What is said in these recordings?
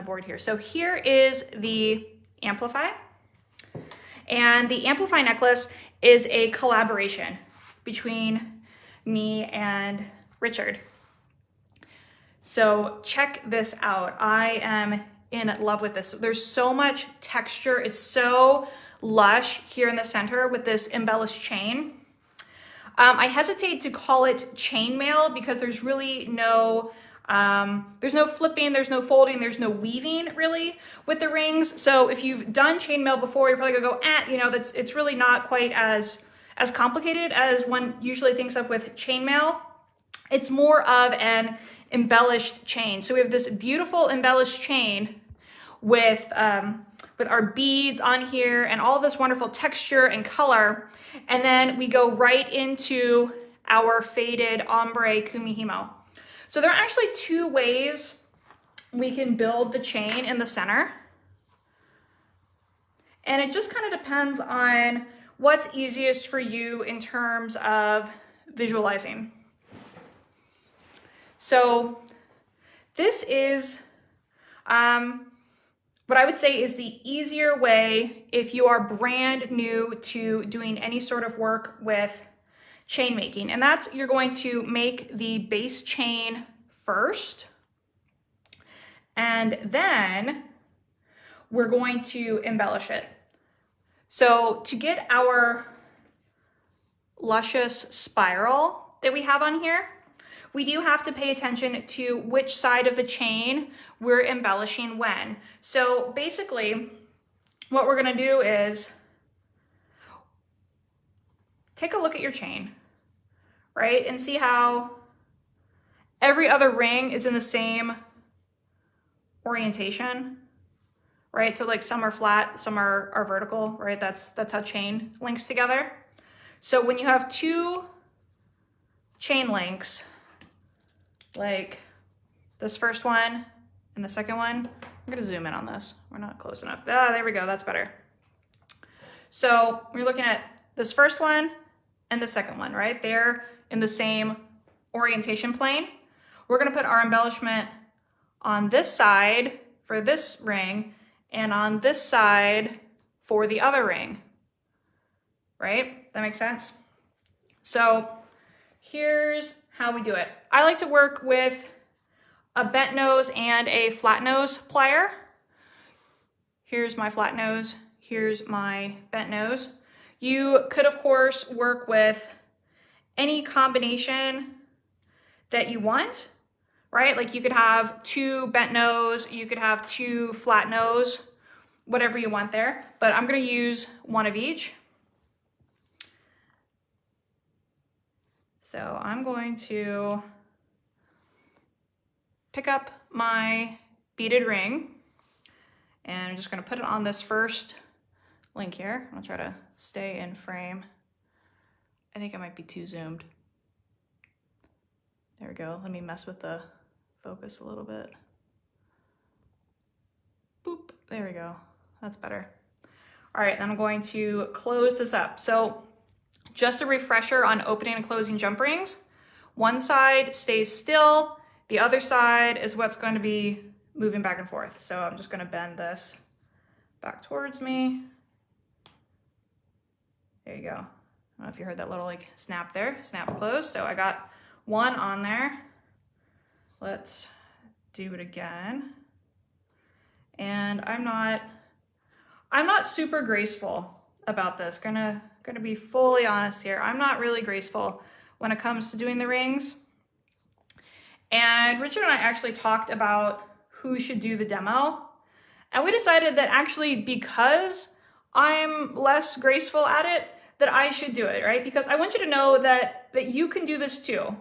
board here. So here is the Amplify. And the Amplify necklace is a collaboration between me and Richard. So check this out. I am in love with this. There's so much texture. It's so lush here in the center with this embellished chain. I hesitate to call it chainmail because there's really no flipping, there's no folding, there's no weaving really with the rings. So if you've done chainmail before, you're probably gonna go, it's really not quite as complicated as one usually thinks of with chainmail. It's more of an embellished chain. So we have this beautiful embellished chain with our beads on here and all this wonderful texture and color. And then we go right into our faded ombre kumihimo. So there are actually two ways we can build the chain in the center. And it just kind of depends on what's easiest for you in terms of visualizing. So this is what I would say is the easier way if you are brand new to doing any sort of work with chain making. And that's, you're going to make the base chain first. And then we're going to embellish it. So to get our luscious spiral that we have on here, we do have to pay attention to which side of the chain we're embellishing when. So basically, what we're gonna do is take a look at your chain, right? And see how every other ring is in the same orientation, right? So like some are flat, some are vertical, right? That's how chain links together. So when you have two chain links, like this first one and the second one, I'm gonna zoom in on this. We're not close enough. Ah, there we go, that's better. So we're looking at this first one and the second one, right? They're in the same orientation plane. We're gonna put our embellishment on this side for this ring and on this side for the other ring, right? That makes sense? So here's how we do it. I like to work with a bent nose and a flat nose plier. Here's my flat nose, here's my bent nose. You could, of course, work with any combination that you want, right? Like you could have two bent nose, you could have two flat nose, whatever you want there. But I'm gonna use one of each. So I'm going to pick up my beaded ring and I'm just gonna put it on this first link here. I'm gonna try to stay in frame. I think I might be too zoomed. There we go. Let me mess with the focus a little bit. Boop, there we go. That's better. All right, then I'm going to close this up. So just a refresher on opening and closing jump rings. One side stays still, the other side is what's going to be moving back and forth. So I'm just going to bend this back towards me. There you go. I don't know if you heard that little like snap there, snap close. So I got one on there. Let's do it again. And I'm not super graceful about this. Gonna be fully honest here. I'm not really graceful when it comes to doing the rings. And Richard and I actually talked about who should do the demo. And we decided that actually because I'm less graceful at it, that I should do it, right? Because I want you to know that you can do this too.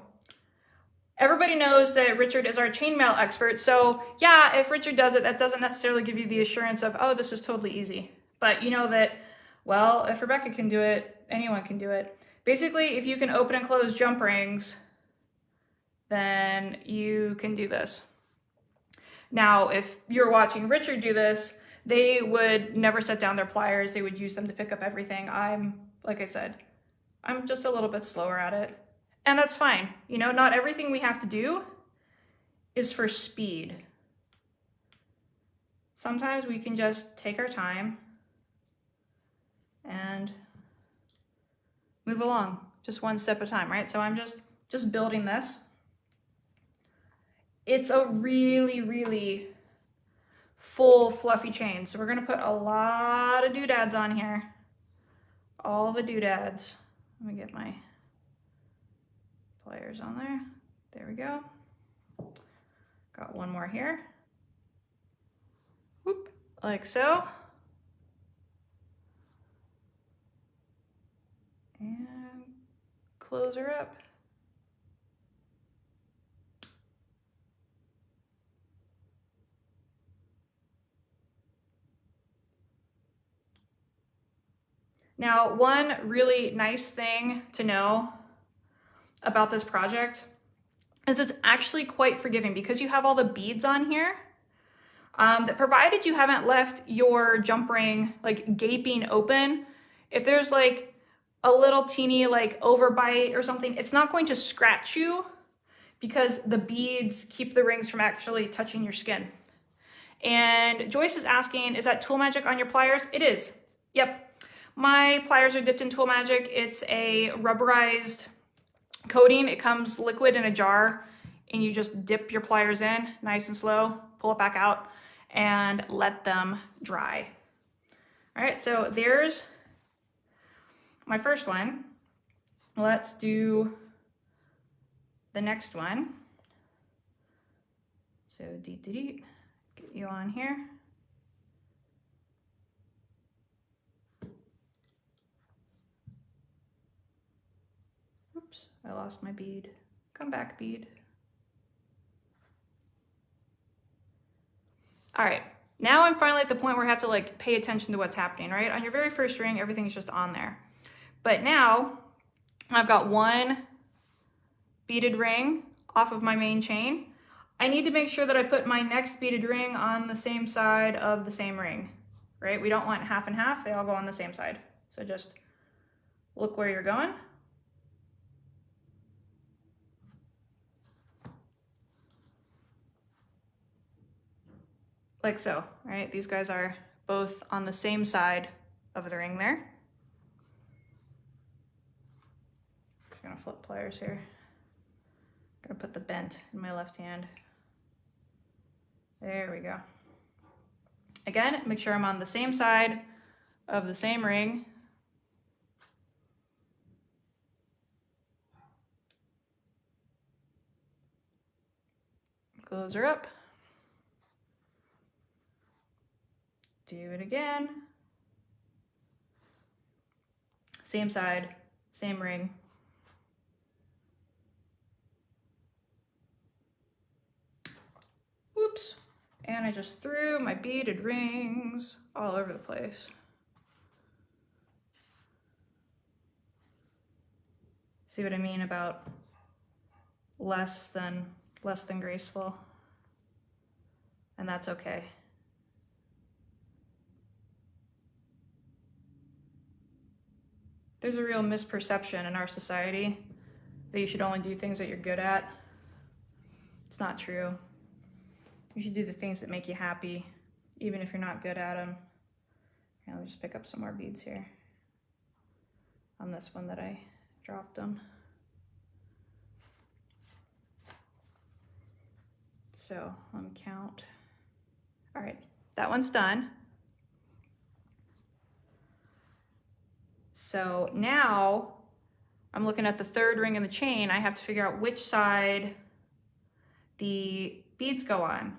Everybody knows that Richard is our chainmail expert. So yeah, if Richard does it, that doesn't necessarily give you the assurance of, oh, this is totally easy. But you know that, well, if Rebecca can do it, anyone can do it. Basically, if you can open and close jump rings, then you can do this. Now, if you're watching Richard do this, they would never set down their pliers. They would use them to pick up everything. Like I said, I'm just a little bit slower at it. And that's fine. You know, not everything we have to do is for speed. sometimes we can just take our time and move along, just one step at a time, right? So I'm just building this. It's a really, really full fluffy chain. So we're gonna put a lot of doodads on here. All the doodads. Let me get my pliers on there. There we go. Got one more here. Whoop, like so. And close her up. Now, one really nice thing to know about this project is it's actually quite forgiving because you have all the beads on here. That provided you haven't left your jump ring like gaping open, if there's like a little teeny like overbite or something, it's not going to scratch you because the beads keep the rings from actually touching your skin. And Joyce is asking, is that Tool Magic on your pliers? It is. Yep. My pliers are dipped in Tool Magic. It's a rubberized coating. It comes liquid in a jar and you just dip your pliers in nice and slow, pull it back out and let them dry. All right, so there's my first one. Let's do the next one. So get you on here. Oops, I lost my bead. Come back, bead. All right, now I'm finally at the point where I have to like pay attention to what's happening, right? On your very first ring, everything's just on there. But now I've got one beaded ring off of my main chain. I need to make sure that I put my next beaded ring on the same side of the same ring, right? We don't want half and half, they all go on the same side. So just look where you're going. Like so, right? These guys are both on the same side of the ring there. Just gonna flip pliers here. Gonna put the bent in my left hand. There we go. Again, make sure I'm on the same side of the same ring. Close her up. Do it again. Same side, same ring. Whoops. And I just threw my beaded rings all over the place. See what I mean about less than graceful? And that's okay. There's a real misperception in our society that you should only do things that you're good at. It's not true. You should do the things that make you happy, even if you're not good at them. And I'll just pick up some more beads here on this one that I dropped them. So let me count. All right, that one's done. So now I'm looking at the third ring in the chain. I have to figure out which side the beads go on.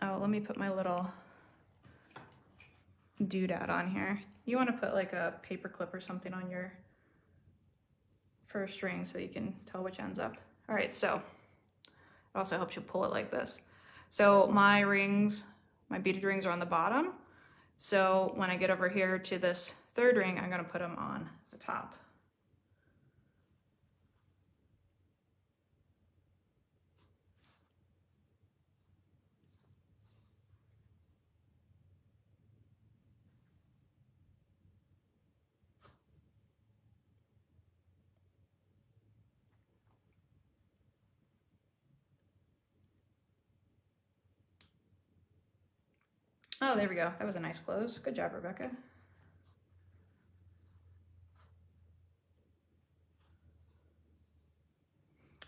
Oh, let me put my little doodad on here. You want to put like a paper clip or something on your first ring so you can tell which end's up. All right, so it also helps you pull it like this. So my rings, my beaded rings are on the bottom. So when I get over here to this third ring, I'm gonna put them on the top. Oh, there we go. That was a nice close. Good job, Rebecca.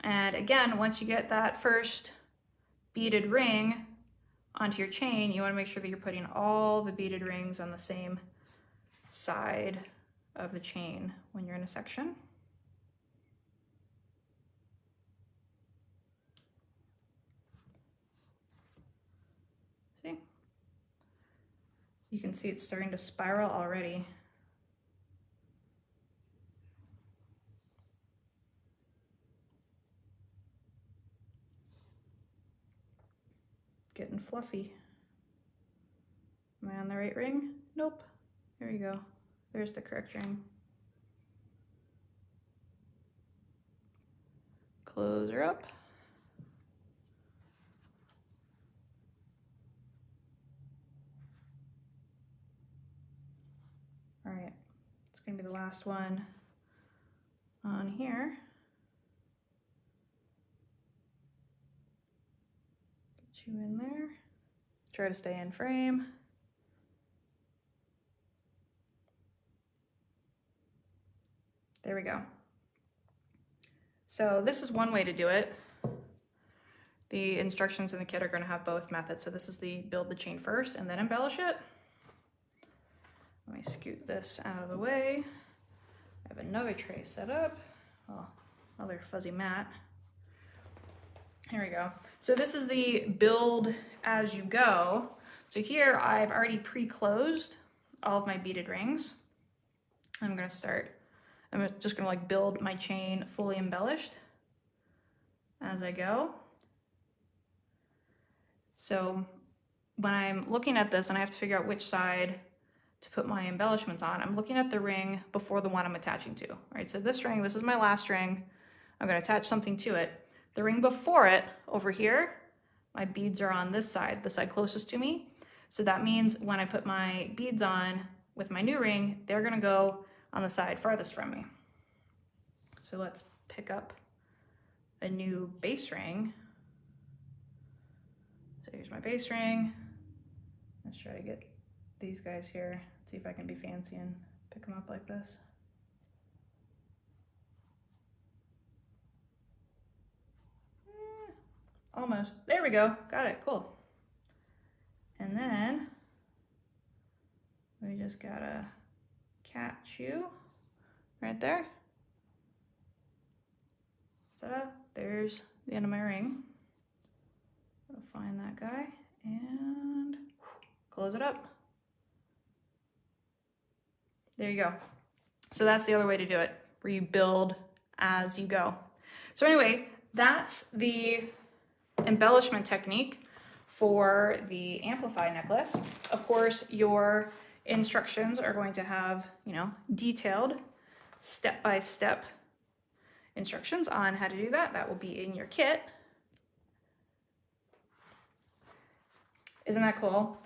And again, once you get that first beaded ring onto your chain, you want to make sure that you're putting all the beaded rings on the same side of the chain when you're in a section. See? You can see it's starting to spiral already. Getting fluffy. Am I on the right ring? Nope. There you go. There's the correct ring. Close her up. All right, it's gonna be the last one on here. Get you in there. Try to stay in frame. There we go. So this is one way to do it. The instructions in the kit are going to have both methods. So this is the build the chain first and then embellish it. Let me scoot this out of the way. I have another tray set up. Oh, another fuzzy mat. Here we go. So this is the build as you go. So here I've already pre-closed all of my beaded rings. I'm just gonna like build my chain fully embellished as I go. So when I'm looking at this and I have to figure out which side to put my embellishments on, I'm looking at the ring before the one I'm attaching to, right? So this ring, this is my last ring. I'm gonna attach something to it. The ring before it, over here, my beads are on this side, the side closest to me. So that means when I put my beads on with my new ring, they're gonna go on the side farthest from me. So let's pick up a new base ring. So here's my base ring. Let's try to get these guys here. See if I can be fancy and pick them up like this. Almost. There we go. Got it. Cool. And then we just gotta catch you right there. Ta-da. There's the end of my ring. I'll find that guy and close it up. There you go. So that's the other way to do it, where you build as you go. So anyway, that's the embellishment technique for the Amplify necklace. Of course, your instructions are going to have, detailed step-by-step instructions on how to do that. That will be in your kit. Isn't that cool?